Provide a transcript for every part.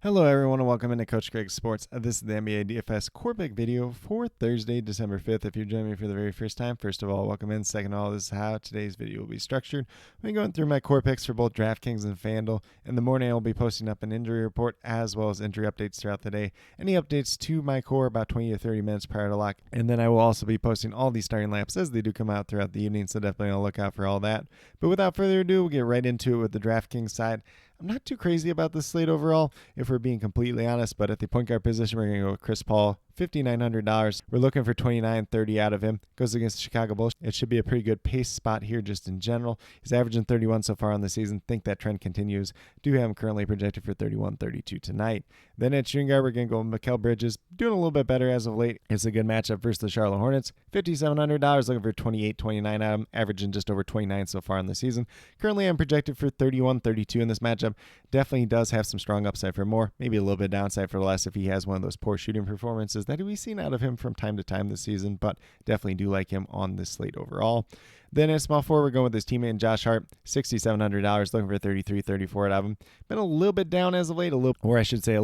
Hello everyone and welcome into Coach Craig Sports. This is the NBA DFS Core Pick video for Thursday, December 5th. If you're joining me for the very first time, first of all, welcome in. Second of all, this is how today's video will be structured. We'll be going through my core picks for both DraftKings and FanDuel. In the morning, I'll be posting up an injury report as well as injury updates throughout the day. Any updates to my core about 20 to 30 minutes prior to lock. And then I will also be posting all these starting laps as they do come out throughout the evening, so definitely I'll look out for all that. But without further ado, we'll get right into it with the DraftKings side. I'm not too crazy about this slate overall, if we're being completely honest, but at the point guard position, we're going to go with Chris Paul, $5,900. We're looking for $29.30 out of him. Goes against the Chicago Bulls. It should be a pretty good pace spot here just in general. He's averaging 31 so far on the season. Think that trend continues. Do have him currently projected for 31.32 tonight. Then at shooting guard, we're going to go with Mikal Bridges. Doing a little bit better as of late. It's a good matchup versus the Charlotte Hornets. $5,700. Looking for $28.29 out of him. Averaging just over 29 so far in the season. Currently, I'm projected for 31.32 in this matchup. Definitely does have some strong upside for more. Maybe a little bit downside for less if he has one of those poor shooting performances that we've seen out of him from time to time this season, but definitely do like him on this slate overall. Then at small forward, we're going with his teammate Josh Hart, $6,700, looking for 33-34 out of him. Been a little bit down as of late, a little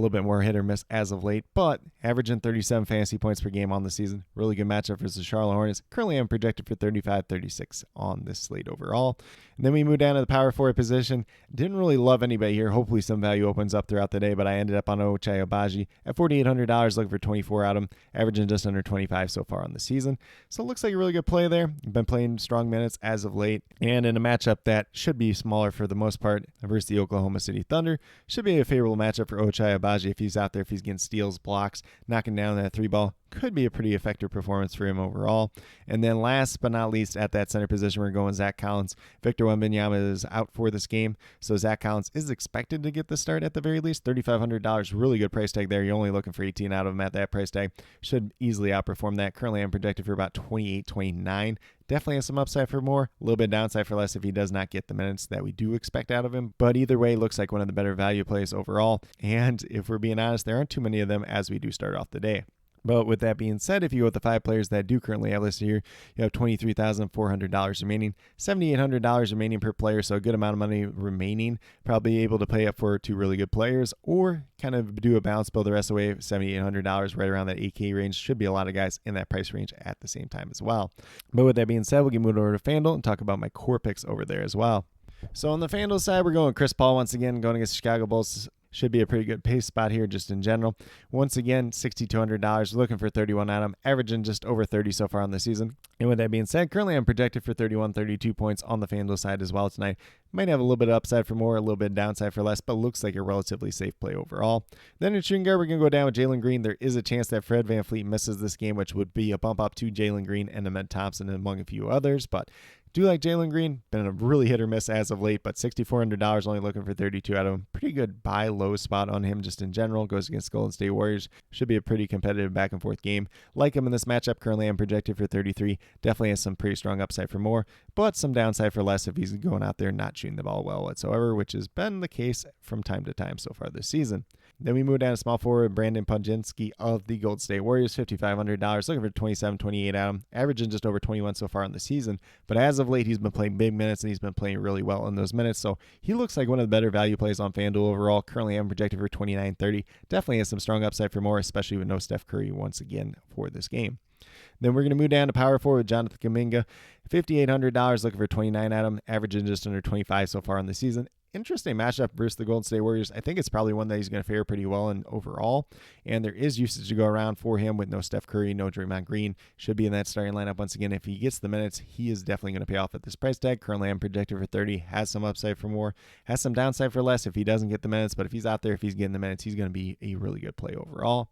bit more hit or miss as of late, but averaging 37 fantasy points per game on the season. Really good matchup versus the Charlotte Hornets. Currently, I'm projected for 35-36 on this slate overall. And then we move down to the power forward position. Didn't really love anybody here. Hopefully some value opens up throughout the day, but I ended up on Ochai Agbaji at $4,800, looking for 24 out of him, averaging just under 25 so far on the season. So it looks like a really good play there. Been playing strong minutes as of late, and in a matchup that should be smaller for the most part versus the Oklahoma City Thunder. Should be a favorable matchup for Ochai Agbaji if he's out there, if he's getting steals, blocks, knocking down that three ball. Could be a pretty effective performance for him overall. And then last but not least, at that center position, we're going Zach Collins. Victor Wembanyama is out for this game, so Zach Collins is expected to get the start at the very least. $3,500, really good price tag there. You're only looking for 18 out of him at that price tag. Should easily outperform that. Currently, I'm projected for about 28-29. Definitely has some upside for more, a little bit downside for less if he does not get the minutes that we do expect out of him. But either way, looks like one of the better value plays overall. And if we're being honest, there aren't too many of them as we do start off the day. But with that being said, if you go with the 5 players that do currently have listed here, you have $23,400 remaining, $7,800 remaining per player, so a good amount of money remaining. Probably able to pay up for 2 really good players, or kind of do a balance bill the rest of the way. $7,800 right around that 8K range. Should be a lot of guys in that price range at the same time as well. But with that being said, we'll get moved over to FanDuel and talk about my core picks over there as well. So on the FanDuel side, we're going Chris Paul once again, going against the Chicago Bulls. Should be a pretty good pace spot here just in general. Once again, $6,200, looking for 31 out of him, averaging just over 30 so far on the season. And with that being said, currently I'm projected for 31-32 points on the FanDuel side as well tonight. Might have a little bit of upside for more, a little bit of downside for less, but looks like a relatively safe play overall. Then in shooting guard, we're going to go down with Jalen Green. There is a chance that Fred VanVleet misses this game, which would be a bump up to Jalen Green and Ahmed Thompson among a few others, but do like Jalen Green. Been a really hit or miss as of late, but $6,400, only looking for 32 out of him. Pretty good buy low spot on him just in general. Goes against Golden State Warriors. Should be a pretty competitive back and forth game. Like him in this matchup. Currently, I'm projected for 33. Definitely has some pretty strong upside for more, but some downside for less if he's going out there not shooting the ball well whatsoever, which has been the case from time to time so far this season. Then we move down to small forward, Brandon Podziemski of the Golden State Warriors, $5,500, looking for 27-28 out of him, averaging just over 21 so far in the season. But as of late, he's been playing big minutes, and he's been playing really well in those minutes, so he looks like one of the better value plays on FanDuel overall. Currently, I'm projected for 29-30. Definitely has some strong upside for more, especially with no Steph Curry once again for this game. Then we're going to move down to power forward with Jonathan Kuminga, $5,800, looking for 29 out of him, averaging just under 25 so far in the season. Interesting matchup versus the Golden State Warriors. I think it's probably one that he's going to fare pretty well in overall, and there is usage to go around for him with no Steph Curry, no Draymond Green. Should be in that starting lineup once again. If he gets the minutes, he is definitely going to pay off at this price tag. Currently, I'm projected for 30. Has some upside for more. Has some downside for less if he doesn't get the minutes, but if he's out there, if he's getting the minutes, he's going to be a really good play overall.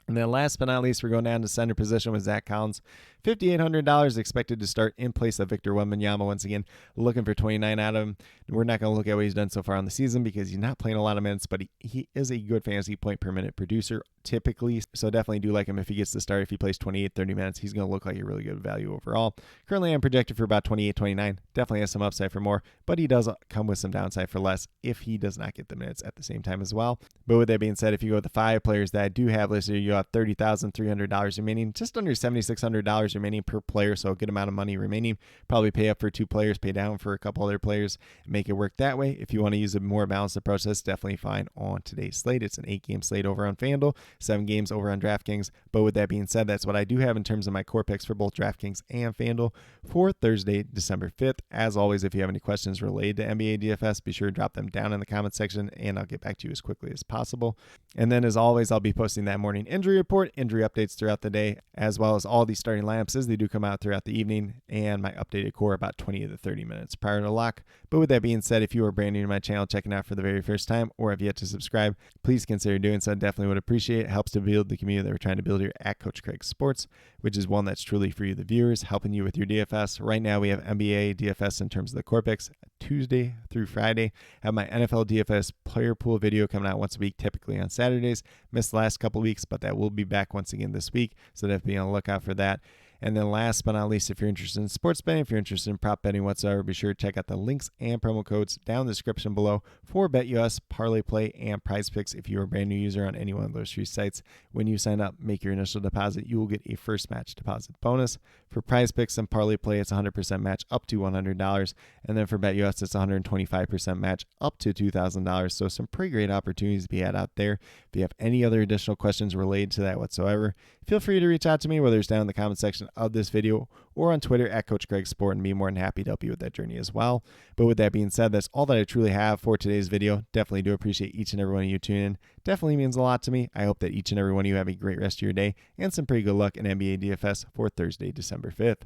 And then last but not least, we're going down to center position with Zach Collins. $5,800 expected to start in place of Victor Wembanyama once again, looking for 29 out of him. We're not going to look at what he's done so far on the season because he's not playing a lot of minutes, but he is a good fantasy point per minute producer typically. So definitely do like him if he gets to start. If he plays 28, 30 minutes, he's going to look like a really good value overall. Currently, I'm projected for about 28, 29. Definitely has some upside for more, but he does come with some downside for less if he does not get the minutes at the same time as well. But with that being said, if you go with the 5 players that I do have listed, you have $30,300 remaining, just under $7,600 remaining per player, so a good amount of money remaining. Probably pay up for 2 players, pay down for a couple other players, and make it work that way. If you want to use a more balanced approach, that's definitely fine on today's slate. It's an 8-game slate over on FanDuel, 7 games over on DraftKings. But with that being said, that's what I do have in terms of my core picks for both DraftKings and FanDuel for Thursday, December 5th. As always, if you have any questions related to NBA DFS, be sure to drop them down in the comments section, and I'll get back to you as quickly as possible. And then, as always, I'll be posting that morning injury report, injury updates throughout the day, as well as all the starting lineups as they do come out throughout the evening, and my updated core about 20 to 30 minutes prior to lock. But with that being said, if you are brand new to my channel, checking out for the very first time, or have yet to subscribe, please consider doing so. Definitely would appreciate it. Helps to build the community that we're trying to build here at Coach Craig Sports, which is one that's truly for you, the viewers, helping you with your DFS. Right now, we have NBA DFS in terms of the core picks, Tuesday through Friday. I have my NFL DFS player pool video coming out once a week, typically on Saturdays. Missed the last couple of weeks, but that will be back once again this week, so definitely be on the lookout for that. And then last but not least, if you're interested in sports betting, if you're interested in prop betting whatsoever, be sure to check out the links and promo codes down in the description below for BetUS, Parlay Play, and Prize Picks. If you're a brand new user on any one of those 3 sites, when you sign up, make your initial deposit, you will get a first match deposit bonus. For Prize Picks and Parlay Play, it's 100% match up to $100. And then for BetUS, it's 125% match up to $2,000. So some pretty great opportunities to be had out there. If you have any other additional questions related to that whatsoever, feel free to reach out to me, whether it's down in the comment section of this video or on Twitter at Coach Craig Sport, and be more than happy to help you with that journey as well. But with that being said, that's all that I truly have for today's video. Definitely do appreciate each and every one of you tuning in. Definitely means a lot to me. I hope that each and every one of you have a great rest of your day and some pretty good luck in NBA DFS for Thursday, December 5th.